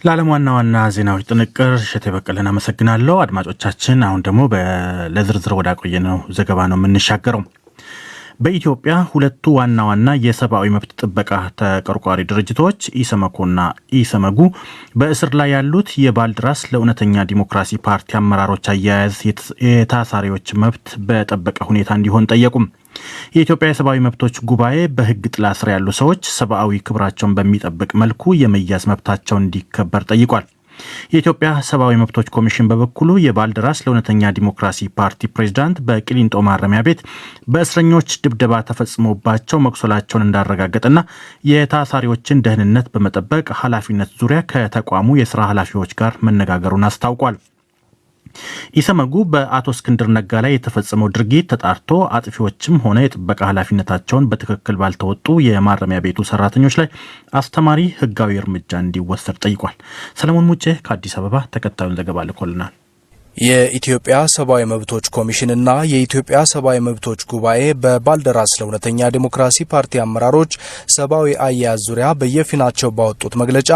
ለዓለም ዋና ዜናዎች ጥንቅር እሸቴ በቀለን አመሰግናለሁ። አድማጮቻችን አሁን ደግሞ ለዝርዝር ወዳቆየነው ዘገባ ነው የምንሻገረው። በኢትዮጵያ ሁለቱ ዋና የሰብአዊ መብት ጥበቃ ተቆርቋሪ ድርጅቶች ኢሰመኮና ኢሰመጉ በእስር ላይ ያሉት የባልደራስ ለእውነተኛ ዲሞክራሲ ፓርቲ አመራሮች አያያዝ የታሳሪዎች መብት በጠበቀ ሁኔታ እንዲሆን ጠየቁም። የኢትዮጵያ የሰብአዊ መብቶች ጉባኤ በሕግ ጥላ ስር ያሉ ሰዎች ሰብአዊ ክብራቸውን በሚጠብቅ መልኩ የመያዝ መብታቸው እንዲከበር ጠይቋል። የኢትዮጵያ ሰብአዊ መብቶች ኮሚሽን በበኩሉ የባልደራስ ለእውነተኛ ዲሞክራሲ ፓርቲ ፕሬዝዳንት በቂሊንጦ ማረሚያ ቤት በእስረኞች ድብደባ ተፈጽሞባቸው መቁሰላቸውን እንዳረጋገጠና የታሳሪዎችን ደህንነት በመጠበቅ ኃላፊነት ዙሪያ ከተቋሙ የስራ ኃላፊዎች ጋር መነጋገሩን አስታውቋል። ኢሰመጉ በአቶ እስክንድር ነጋ ላይ የተፈጸመው ድርጊት ተጣርቶ አጥፊዎችም ሆነ የጥበቃ ኃላፊነታቸውን በትክክል ባልተወጡ የማረሚያ ቤቱ ሰራተኞች ላይ አስተማሪ ህጋዊ እርምጃ እንዲወሰድ ጠይቋል። ሰለሞን ሙጬ ከአዲስ አበባ ተከታዩን ዘገባ ልኮልናል። የኢትዮጵያ ሰብአዊ መብቶች ኮሚሽንና የኢትዮጵያ ሰብአዊ መብቶች ጉባኤ በባልደራስ ለእውነተኛ ዲሞክራሲ ፓርቲ አመራሮች ሰብአዊ አያያዝ ዙሪያ በየፊናቸው ባወጡት መግለጫ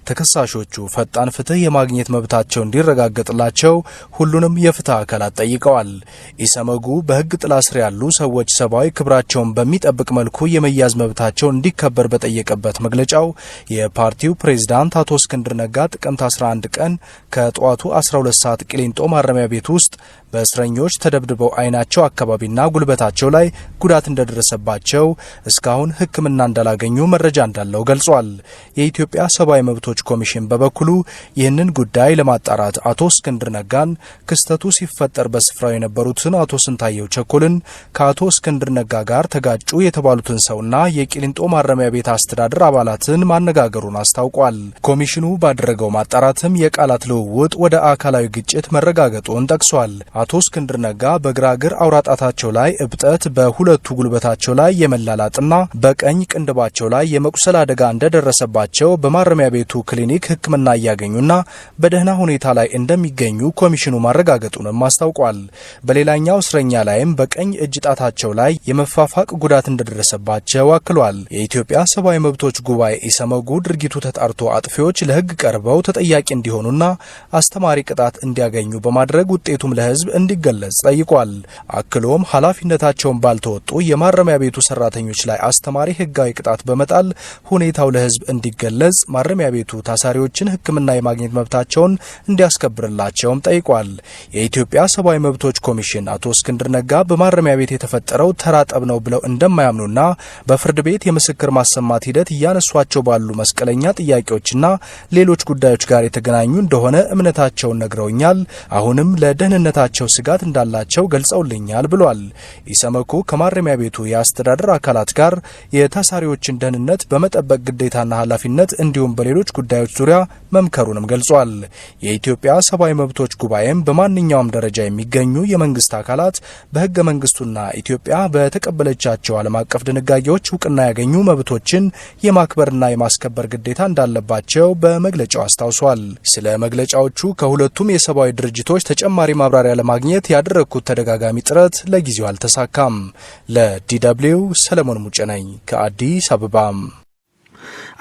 ተከሳሾቹ ፈጣን ፍትህ የማግኘት መብታቸው እንዲረጋገጥላቸው ሁሉንም የፍትህ አካላት ጠይቀዋል። ኢሰመጉ በህግ ጥላ ስር ያሉ ሰዎች ሰብአዊ ክብራቸውን በሚጠብቅ መልኩ የመያዝ መብታቸው እንዲከበር በጠየቀበት መግለጫው የፓርቲው ፕሬዝዳንት አቶ እስክንድር ነጋ ጥቅምት 11 ቀን ከጠዋቱ 12 ሰዓት ቂሊንጦ ማረሚያ ቤት ውስጥ በእስረኞች ተደብድበው አይናቸው አካባቢና ጉልበታቸው ላይ ጉዳት እንደደረሰባቸው እስካሁን ሕክምና እንዳላገኙ መረጃ እንዳለው ገልጿል። የኢትዮጵያ ሰብአዊ መብቶች ኮሚሽን በበኩሉ ይህንን ጉዳይ ለማጣራት አቶ እስክንድር ነጋን፣ ክስተቱ ሲፈጠር በስፍራው የነበሩትን አቶ ስንታየው ቸኮልን፣ ከአቶ እስክንድር ነጋ ጋር ተጋጩ የተባሉትን ሰውና የቂሊንጦ ማረሚያ ቤት አስተዳደር አባላትን ማነጋገሩን አስታውቋል። ኮሚሽኑ ባደረገው ማጣራትም የቃላት ልውውጥ ወደ አካላዊ ግጭት መረጋገጡን ጠቅሷል። አቶ እስክንድር ነጋ በግራ እግር አውራጣታቸው ላይ እብጠት፣ በሁለቱ ጉልበታቸው ላይ የመላላጥና በቀኝ ቅንድባቸው ላይ የመቁሰል አደጋ እንደደረሰባቸው በማረሚያ ቤቱ ክሊኒክ ሕክምና እያገኙና በደህና ሁኔታ ላይ እንደሚገኙ ኮሚሽኑ ማረጋገጡንም አስታውቋል። በሌላኛው እስረኛ ላይም በቀኝ እጅ ጣታቸው ላይ የመፋፋቅ ጉዳት እንደደረሰባቸው አክሏል። የኢትዮጵያ ሰብአዊ መብቶች ጉባኤ ኢሰመጉ ድርጊቱ ተጣርቶ አጥፊዎች ለሕግ ቀርበው ተጠያቂ እንዲሆኑና አስተማሪ ቅጣት እንዲያገኙ በማድረግ ውጤቱም ለሕዝብ እንዲገለጽ ጠይቋል። አክሎም ኃላፊነታቸውን ባልተወጡ የማረሚያ ቤቱ ሰራተኞች ላይ አስተማሪ ህጋዊ ቅጣት በመጣል ሁኔታው ለሕዝብ እንዲገለጽ ማረሚያ ቤቱ ታሳሪዎችን ሕክምና የማግኘት መብታቸውን እንዲያስከብርላቸውም ጠይቋል። የኢትዮጵያ ሰብአዊ መብቶች ኮሚሽን አቶ እስክንድር ነጋ በማረሚያ ቤት የተፈጠረው ተራ ጠብ ነው ብለው እንደማያምኑና በፍርድ ቤት የምስክር ማሰማት ሂደት እያነሷቸው ባሉ መስቀለኛ ጥያቄዎችና ሌሎች ጉዳዮች ጋር የተገናኙ እንደሆነ እምነታቸውን ነግረውኛል። አሁንም ለደህንነታቸው ስጋት እንዳላቸው ገልጸውልኛል ብሏል። ኢሰመኮ ከማረሚያ ቤቱ የአስተዳደር አካላት ጋር የታሳሪዎችን ደህንነት በመጠበቅ ግዴታና ኃላፊነት እንዲሁም በሌሎች ጉዳዮች ዙሪያ መምከሩንም ገልጿል። የኢትዮጵያ ሰብአዊ መብቶች ጉባኤም በማንኛውም ደረጃ የሚገኙ የመንግስት አካላት በህገ መንግስቱና ኢትዮጵያ በተቀበለቻቸው ዓለም አቀፍ ድንጋጌዎች እውቅና ያገኙ መብቶችን የማክበርና የማስከበር ግዴታ እንዳለባቸው በመግለጫው አስታውሷል። ስለ መግለጫዎቹ ከሁለቱም የሰብአዊ ድርጅቶች ተጨማሪ ማብራሪያ ለማግኘት ያደረግኩት ተደጋጋሚ ጥረት ለጊዜው አልተሳካም። ለዲደብሊው ሰለሞን ሙጬ ነኝ ከአዲስ አበባ።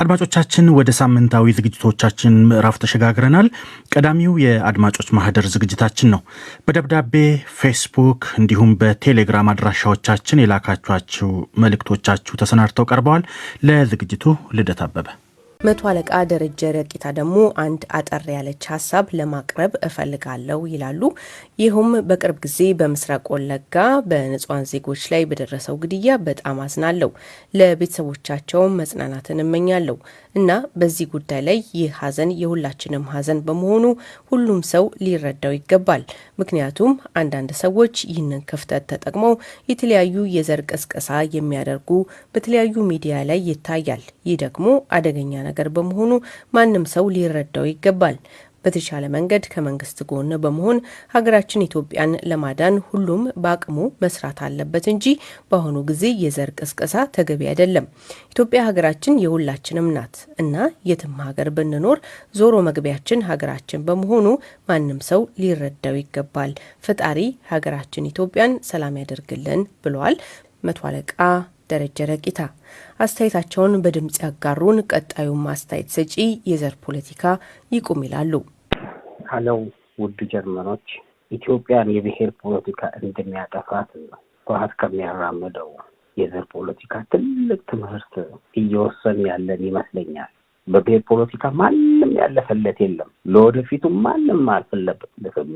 አድማጮቻችን ወደ ሳምንታዊ ዝግጅቶቻችን ምዕራፍ ተሸጋግረናል። ቀዳሚው የአድማጮች ማህደር ዝግጅታችን ነው። በደብዳቤ ፌስቡክ፣ እንዲሁም በቴሌግራም አድራሻዎቻችን የላካችኋቸው መልእክቶቻችሁ ተሰናድተው ቀርበዋል። ለዝግጅቱ ልደት አበበ። መቶ አለቃ ደረጀ ረቂታ ደግሞ አንድ አጠር ያለች ሀሳብ ለማቅረብ እፈልጋለሁ ይላሉ። ይህም በቅርብ ጊዜ በምስራቅ ወለጋ በንጹሃን ዜጎች ላይ በደረሰው ግድያ በጣም አዝናለሁ። ለቤተሰቦቻቸው መጽናናትን እመኛለሁ እና በዚህ ጉዳይ ላይ ይህ ሀዘን የሁላችንም ሀዘን በመሆኑ ሁሉም ሰው ሊረዳው ይገባል። ምክንያቱም አንዳንድ ሰዎች ይህንን ክፍተት ተጠቅመው የተለያዩ የዘር ቅስቀሳ የሚያደርጉ በተለያዩ ሚዲያ ላይ ይታያል። ይህ ደግሞ አደገኛ ነገር በመሆኑ ማንም ሰው ሊረዳው ይገባል። በተሻለ መንገድ ከመንግስት ጎን በመሆን ሀገራችን ኢትዮጵያን ለማዳን ሁሉም በአቅሙ መስራት አለበት እንጂ በአሁኑ ጊዜ የዘር ቅስቀሳ ተገቢ አይደለም። ኢትዮጵያ ሀገራችን የሁላችንም ናት እና የትም ሀገር ብንኖር ዞሮ መግቢያችን ሀገራችን በመሆኑ ማንም ሰው ሊረዳው ይገባል። ፈጣሪ ሀገራችን ኢትዮጵያን ሰላም ያደርግልን ብለዋል መቶ አለቃ ደረጀ ረቂታ አስተያየታቸውን በድምጽ ያጋሩን። ቀጣዩም አስተያየት ሰጪ የዘር ፖለቲካ ይቁም ይላሉ። ሀለው ውድ ጀርመኖች ኢትዮጵያን የብሔር ፖለቲካ እንደሚያጠፋት ህወሓት ከሚያራምደው የዘር ፖለቲካ ትልቅ ትምህርት እየወሰን ያለን ይመስለኛል። በብሔር ፖለቲካ ማንም ያለፈለት የለም። ለወደፊቱ ማንም አልፈለበትም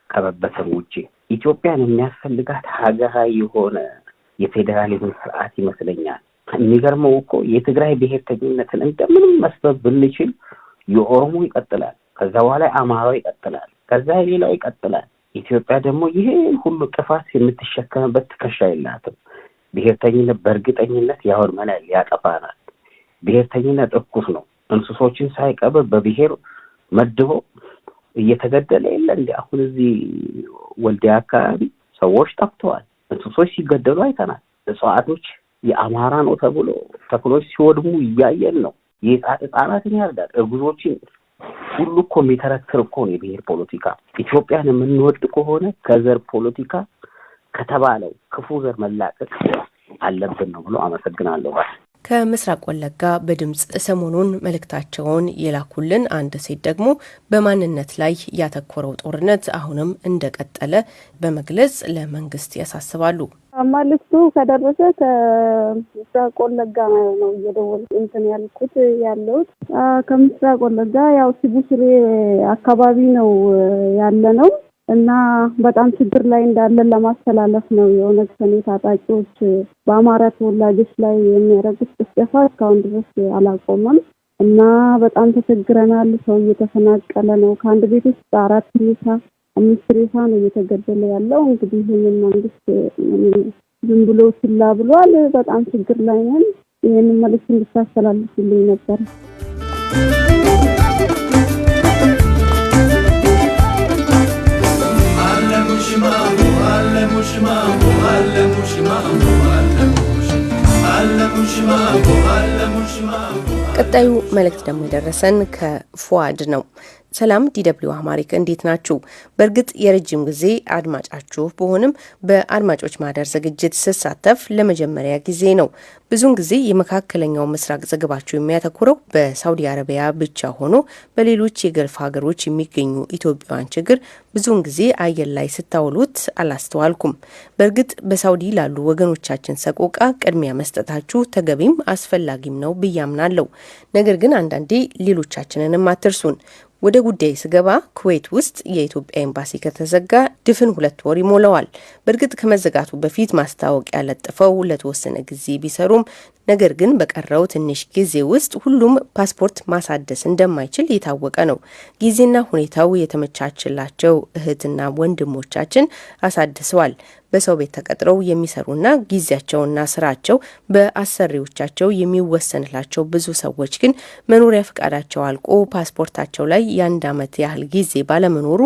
ከመበተን ውጪ። ኢትዮጵያን የሚያስፈልጋት ሀገራዊ የሆነ የፌዴራሊዝም ስርዓት ይመስለኛል። የሚገርመው እኮ የትግራይ ብሔርተኝነትን እንደምንም መስበብ ብንችል የኦሮሞ ይቀጥላል፣ ከዛ በኋላ አማራው ይቀጥላል፣ ከዛ ሌላው ይቀጥላል። ኢትዮጵያ ደግሞ ይሄን ሁሉ ጥፋት የምትሸከምበት ትከሻ የላትም። ብሔርተኝነት በእርግጠኝነት ያወድመናል፣ ያጠፋናል። ብሔርተኝነት እርኩስ ነው። እንስሶችን ሳይቀብር በብሔር መድቦ እየተገደለ የለ እንዴ? አሁን እዚህ ወልዲያ አካባቢ ሰዎች ጠፍተዋል፣ እንስሶች ሲገደሉ አይተናል። እጽዋቶች የአማራ ነው ተብሎ ተክሎች ሲወድሙ እያየን ነው። ህጻናትን ያርዳል፣ እርጉዞችን ሁሉ እኮ የሚተረክር እኮ ነው የብሔር ፖለቲካ። ኢትዮጵያን የምንወድ ከሆነ ከዘር ፖለቲካ ከተባለው ክፉ ዘር መላቀቅ አለብን ነው ብሎ አመሰግናለሁ። ከምስራቅ ወለጋ በድምጽ ሰሞኑን መልእክታቸውን የላኩልን አንድ ሴት ደግሞ በማንነት ላይ ያተኮረው ጦርነት አሁንም እንደቀጠለ በመግለጽ ለመንግስት ያሳስባሉ። መልእክቱ ከደረሰ ከምስራቅ ወለጋ ነው እየደወልኩ ያልኩት ያለሁት። ከምስራቅ ወለጋ ያው ሲቡስሬ አካባቢ ነው ያለነው እና በጣም ችግር ላይ እንዳለን ለማስተላለፍ ነው። የኦነግ ሸኔ ታጣቂዎች በአማራ ተወላጆች ላይ የሚያደርጉት ጭፍጨፋ እስካሁን ድረስ አላቆመም እና በጣም ተቸግረናል። ሰው እየተፈናቀለ ነው። ከአንድ ቤት ውስጥ 4 ሬሳ 5 ሬሳ ነው እየተገደለ ያለው። እንግዲህ ይህንን መንግስት ዝም ብሎ ችላ ብሏል። በጣም ችግር ላይ ነን። ይህንን መልዕክት እንድታስተላልፉልኝ ነበር። ቀጣዩ መልእክት ደግሞ የደረሰን ከፉአድ ነው። ሰላም ዲደብሊው አማሪክ እንዴት ናችሁ? በእርግጥ የረጅም ጊዜ አድማጫችሁ በሆንም በአድማጮች ማህደር ዝግጅት ስሳተፍ ለመጀመሪያ ጊዜ ነው። ብዙውን ጊዜ የመካከለኛው ምስራቅ ዘገባችሁ የሚያተኩረው በሳውዲ አረቢያ ብቻ ሆኖ በሌሎች የገልፍ ሀገሮች የሚገኙ ኢትዮጵያውያን ችግር ብዙውን ጊዜ አየር ላይ ስታውሉት አላስተዋልኩም። በእርግጥ በሳውዲ ላሉ ወገኖቻችን ሰቆቃ ቅድሚያ መስጠታችሁ ተገቢም አስፈላጊም ነው ብዬ አምናለሁ። ነገር ግን አንዳንዴ ሌሎቻችንንም አትርሱን። ወደ ጉዳይ ስገባ ኩዌት ውስጥ የኢትዮጵያ ኤምባሲ ከተዘጋ ድፍን 2 ወር ይሞላዋል። በእርግጥ ከመዘጋቱ በፊት ማስታወቂያ ለጥፈው ለተወሰነ ጊዜ ቢሰሩም ነገር ግን በቀረው ትንሽ ጊዜ ውስጥ ሁሉም ፓስፖርት ማሳደስ እንደማይችል የታወቀ ነው። ጊዜና ሁኔታው የተመቻችላቸው እህትና ወንድሞቻችን አሳድሰዋል። በሰው ቤት ተቀጥረው የሚሰሩና ጊዜያቸውና ስራቸው በአሰሪዎቻቸው የሚወሰንላቸው ብዙ ሰዎች ግን መኖሪያ ፍቃዳቸው አልቆ ፓስፖርታቸው ላይ የ1 ዓመት ያህል ጊዜ ባለመኖሩ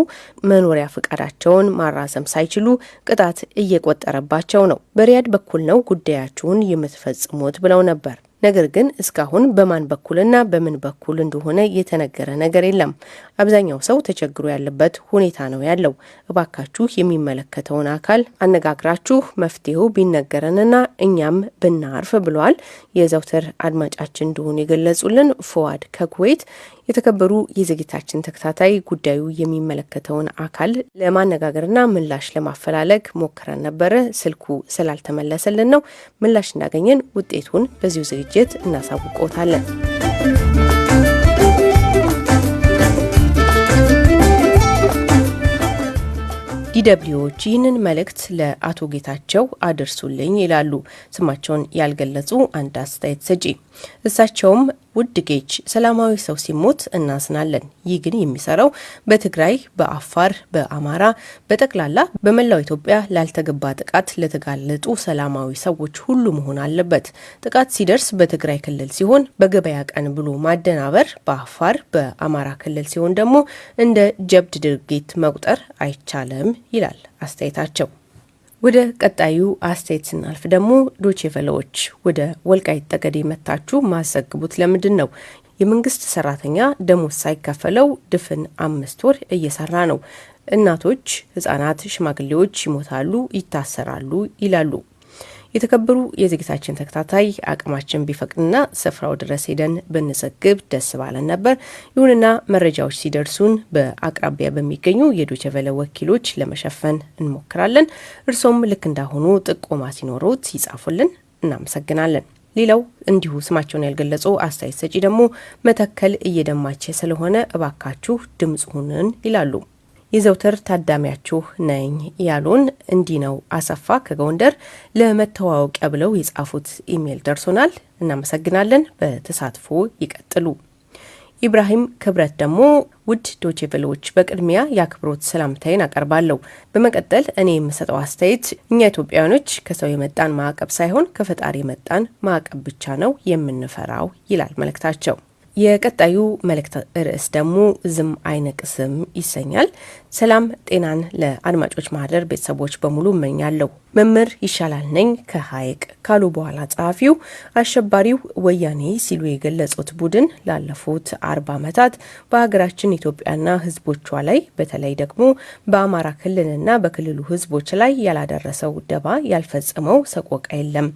መኖሪያ ፍቃዳቸውን ማራዘም ሳይችሉ ቅጣት እየቆጠረባቸው ነው። በሪያድ በኩል ነው ጉዳያችሁን የምትፈጽሙት ብለው ነበር። ነገር ግን እስካሁን በማን በኩልና በምን በኩል እንደሆነ የተነገረ ነገር የለም። አብዛኛው ሰው ተቸግሮ ያለበት ሁኔታ ነው ያለው። እባካችሁ የሚመለከተውን አካል አነጋግራችሁ መፍትሄው ቢነገረንና እኛም ብናርፍ ብለዋል። የዘውትር አድማጫችን እንደሆኑ የገለጹልን ፉአድ ከኩዌት። የተከበሩ የዝግጅታችን ተከታታይ ጉዳዩ የሚመለከተውን አካል ለማነጋገርና ምላሽ ለማፈላለግ ሞክረን ነበረ። ስልኩ ስላልተመለሰልን ነው። ምላሽ እንዳገኘን ውጤቱን በዚሁ ዝግጅት እናሳውቆታለን። ዲደብሊዎች ይህንን መልእክት ለአቶ ጌታቸው አድርሱልኝ ይላሉ ስማቸውን ያልገለጹ አንድ አስተያየት ሰጪ። እሳቸውም ውድ ጌች ሰላማዊ ሰው ሲሞት እናዝናለን። ይህ ግን የሚሰራው በትግራይ፣ በአፋር፣ በአማራ፣ በጠቅላላ በመላው ኢትዮጵያ ላልተገባ ጥቃት ለተጋለጡ ሰላማዊ ሰዎች ሁሉ መሆን አለበት። ጥቃት ሲደርስ በትግራይ ክልል ሲሆን በገበያ ቀን ብሎ ማደናበር፣ በአፋር በአማራ ክልል ሲሆን ደግሞ እንደ ጀብድ ድርጊት መቁጠር አይቻልም ይላል አስተያየታቸው። ወደ ቀጣዩ አስተያየት ስናልፍ ደግሞ ዶቼ ቬለዎች ወደ ወልቃይት ጠገዴ መታችሁ ማዘግቡት ለምንድን ነው? የመንግስት ሰራተኛ ደሞዝ ሳይከፈለው ድፍን 5 ወር እየሰራ ነው። እናቶች፣ ህጻናት፣ ሽማግሌዎች ይሞታሉ፣ ይታሰራሉ ይላሉ። የተከበሩ የዝግታችን ተከታታይ አቅማችን ቢፈቅድና ስፍራው ድረስ ሄደን ብንዘግብ ደስ ባለን ነበር። ይሁንና መረጃዎች ሲደርሱን በአቅራቢያ በሚገኙ የዶይቼ ቬለ ወኪሎች ለመሸፈን እንሞክራለን። እርሶም ልክ እንዳሁኑ ጥቆማ ሲኖሩት ይጻፉልን። እናመሰግናለን። ሌላው እንዲሁ ስማቸውን ያልገለጹ አስተያየት ሰጪ ደግሞ መተከል እየደማች ስለሆነ እባካችሁ ድምጽ ሁኑን ይላሉ። የዘውትር ታዳሚያችሁ ነኝ ያሉን እንዲህ ነው አሰፋ ከጎንደር ለመተዋወቂያ ብለው የጻፉት ኢሜል ደርሶናል። እናመሰግናለን። በተሳትፎ ይቀጥሉ። ኢብራሂም ክብረት ደግሞ ውድ ዶይቼ ቬለዎች በቅድሚያ የአክብሮት ሰላምታዬን አቀርባለሁ። በመቀጠል እኔ የምሰጠው አስተያየት እኛ ኢትዮጵያውያኖች ከሰው የመጣን ማዕቀብ ሳይሆን ከፈጣሪ የመጣን ማዕቀብ ብቻ ነው የምንፈራው ይላል መልእክታቸው። የቀጣዩ መልእክት ርዕስ ደግሞ ዝም አይነቅስም ይሰኛል። ሰላም ጤናን ለአድማጮች ማህደር ቤተሰቦች በሙሉ እመኛለሁ። መምህር ይሻላል ነኝ ከሀይቅ ካሉ በኋላ ጸሐፊው አሸባሪው ወያኔ ሲሉ የገለጹት ቡድን ላለፉት 40 ዓመታት በሀገራችን ኢትዮጵያና ሕዝቦቿ ላይ በተለይ ደግሞ በአማራ ክልልና በክልሉ ሕዝቦች ላይ ያላደረሰው ደባ ያልፈጸመው ሰቆቃ የለም።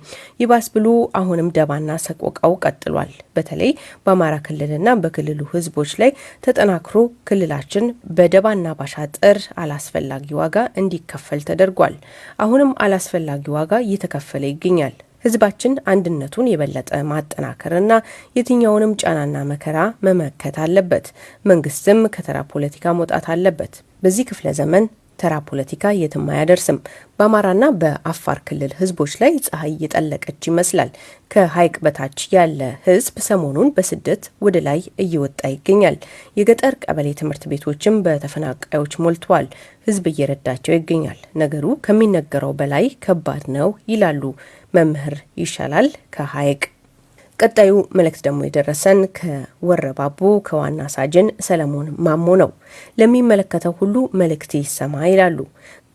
ይባስ ብሎ አሁንም ደባና ሰቆቃው ቀጥሏል። በተለይ በአማራ ክልልና በክልሉ ሕዝቦች ላይ ተጠናክሮ ክልላችን በደባና ባሻጥር አላስፈላጊ ዋጋ እንዲከፈል ተደርጓል። አሁንም አላስፈላጊ ዋጋ እየተከፈለ ይገኛል። ህዝባችን አንድነቱን የበለጠ ማጠናከርና የትኛውንም ጫናና መከራ መመከት አለበት። መንግስትም ከተራ ፖለቲካ መውጣት አለበት። በዚህ ክፍለ ዘመን ተራ ፖለቲካ የትም አያደርስም። በአማራና በአፋር ክልል ህዝቦች ላይ ፀሐይ እየጠለቀች ይመስላል። ከሀይቅ በታች ያለ ህዝብ ሰሞኑን በስደት ወደ ላይ እየወጣ ይገኛል። የገጠር ቀበሌ ትምህርት ቤቶችም በተፈናቃዮች ሞልተዋል። ህዝብ እየረዳቸው ይገኛል። ነገሩ ከሚነገረው በላይ ከባድ ነው ይላሉ መምህር ይሻላል ከሀይቅ። ቀጣዩ መልእክት ደግሞ የደረሰን ከወረባቡ ከዋና ሳጅን ሰለሞን ማሞ ነው። ለሚመለከተው ሁሉ መልእክት ይሰማ ይላሉ።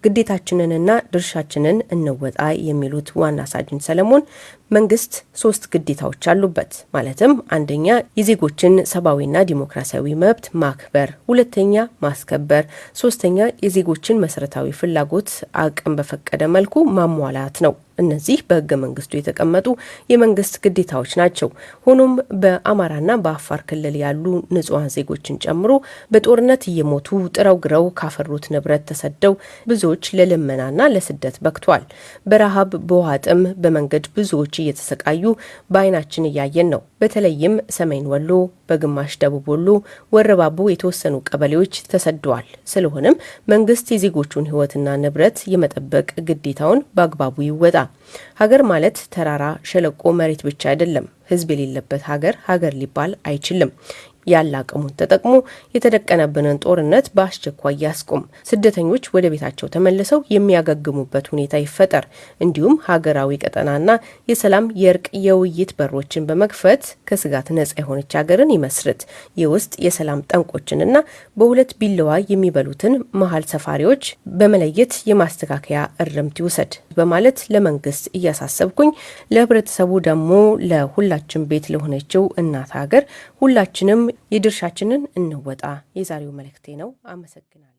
ግዴታችንንና ድርሻችንን እንወጣ የሚሉት ዋና ሳጅን ሰለሞን መንግስት 3 ግዴታዎች አሉበት። ማለትም አንደኛ የዜጎችን ሰብአዊና ዲሞክራሲያዊ መብት ማክበር፣ ሁለተኛ ማስከበር፣ ሶስተኛ የዜጎችን መሰረታዊ ፍላጎት አቅም በፈቀደ መልኩ ማሟላት ነው። እነዚህ በህገ መንግስቱ የተቀመጡ የመንግስት ግዴታዎች ናቸው። ሆኖም በአማራና በአፋር ክልል ያሉ ንጹሃን ዜጎችን ጨምሮ በጦርነት እየሞቱ ጥረው ግረው ካፈሩት ንብረት ተሰደው ብዙዎች ለልመናና ለስደት በቅቷል። በረሃብ በውሃ ጥም በመንገድ ብዙዎች እየተሰቃዩ በአይናችን እያየን ነው። በተለይም ሰሜን ወሎ፣ በግማሽ ደቡብ ወሎ፣ ወረባቡ የተወሰኑ ቀበሌዎች ተሰደዋል። ስለሆነም መንግስት የዜጎቹን ህይወትና ንብረት የመጠበቅ ግዴታውን በአግባቡ ይወጣ። ሀገር ማለት ተራራ፣ ሸለቆ፣ መሬት ብቻ አይደለም። ህዝብ የሌለበት ሀገር ሊባል አይችልም። ያለ አቅሙን ተጠቅሞ የተደቀነብንን ጦርነት በአስቸኳይ ያስቆም። ስደተኞች ወደ ቤታቸው ተመልሰው የሚያገግሙበት ሁኔታ ይፈጠር። እንዲሁም ሀገራዊ ቀጠናና የሰላም የእርቅ የውይይት በሮችን በመክፈት ከስጋት ነጻ የሆነች ሀገርን ይመስርት። የውስጥ የሰላም ጠንቆችንና በሁለት ቢላዋ የሚበሉትን መሀል ሰፋሪዎች በመለየት የማስተካከያ እርምት ይውሰድ በማለት ለመንግስት እያሳሰብኩኝ፣ ለህብረተሰቡ ደግሞ ለሁላችን ቤት ለሆነችው እናት ሀገር ሁላችንም የድርሻችንን እንወጣ የዛሬው መልእክቴ ነው። አመሰግናለሁ።